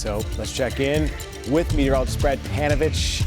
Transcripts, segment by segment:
So let's check in with meteorologist Brad Panovich.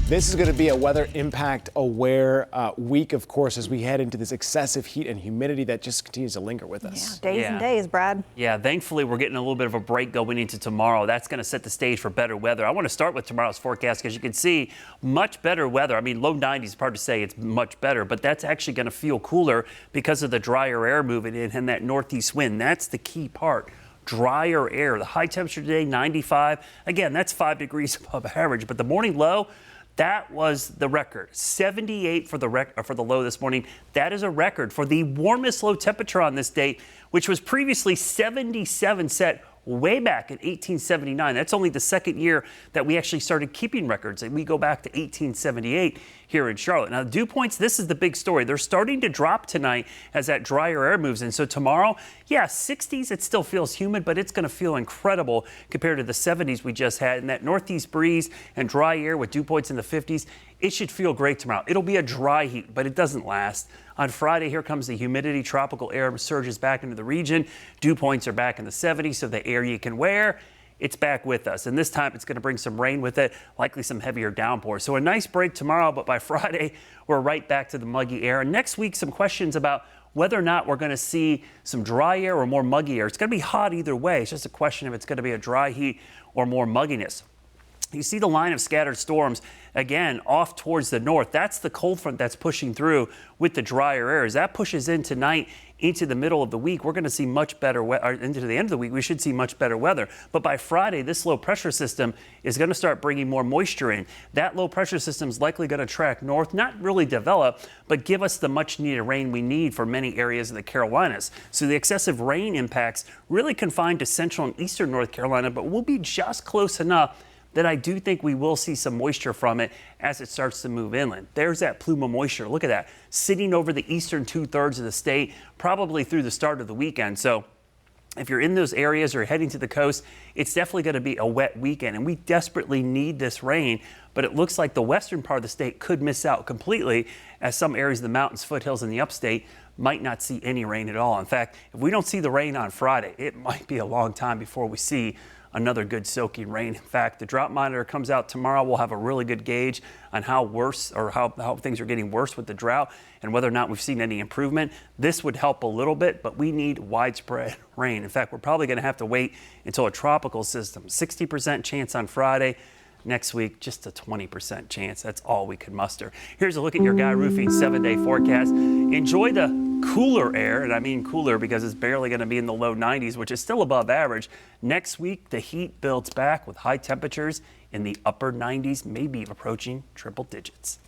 This is going to be a weather impact aware week, of course, as we head into this excessive heat and humidity that just continues to linger with us. Yeah, days and days, Brad. Yeah, thankfully we're getting a little bit of a break going into tomorrow. That's going to set the stage for better weather. I want to start with tomorrow's forecast because you can see much better weather. I mean, low 90s, hard to say it's much better, but that's actually going to feel cooler because of the drier air moving in and that northeast wind. That's the key part. Drier air. The high temperature today, 95. Again, that's 5 degrees above average, but the morning low, that was the record. 78 for the low this morning. That is a record for the warmest low temperature on this date, which was previously 77 set way back in 1879. That's only the second year that we actually started keeping records, and we go back to 1878 here in Charlotte. Now, the dew points, this is the big story. They're starting to drop tonight as that drier air moves in. So tomorrow, yeah, 60s, it still feels humid, but it's going to feel incredible compared to the 70s we just had. And that northeast breeze and dry air with dew points in the 50s, it should feel great tomorrow. It'll be a dry heat, but it doesn't last. On Friday, here comes the humidity. Tropical air surges back into the region. Dew points are back in the 70s, so the air you can wear, it's back with us. And this time, it's going to bring some rain with it, likely some heavier downpours. So a nice break tomorrow, but by Friday, we're right back to the muggy air. And next week, some questions about whether or not we're going to see some dry air or more muggy air. It's going to be hot either way. It's just a question if it's going to be a dry heat or more mugginess. You see the line of scattered storms, again, off towards the north. That's the cold front that's pushing through with the drier air. As that pushes in tonight into the middle of the week, we're going to see much better weather. Into the end of the week, we should see much better weather. But by Friday, this low pressure system is going to start bringing more moisture in. That low pressure system is likely going to track north, not really develop, but give us the much needed rain we need for many areas of the Carolinas. So the excessive rain impacts really confined to central and eastern North Carolina, but will be just close enough that I do think we will see some moisture from it as it starts to move inland. There's that plume of moisture. Look at that, sitting over the eastern 2/3 of the state, probably through the start of the weekend. So if you're in those areas or heading to the coast, it's definitely going to be a wet weekend, and we desperately need this rain. But it looks like the western part of the state could miss out completely, as some areas of the mountains, foothills, and the upstate might not see any rain at all. In fact, if we don't see the rain on Friday, it might be a long time before we see another good soaking rain. In fact, the drought monitor comes out tomorrow. We'll have a really good gauge on how things are getting worse with the drought and whether or not we've seen any improvement. This would help a little bit, but we need widespread rain. In fact, we're probably going to have to wait until a tropical system. 60% chance on Friday. Next week, just a 20% chance. That's all we could muster. Here's a look at your Guy Roofing 7-day forecast. Enjoy the cooler air, and I mean cooler because it's barely going to be in the low 90s, which is still above average. Next week, the heat builds back with high temperatures in the upper 90s, maybe approaching triple digits.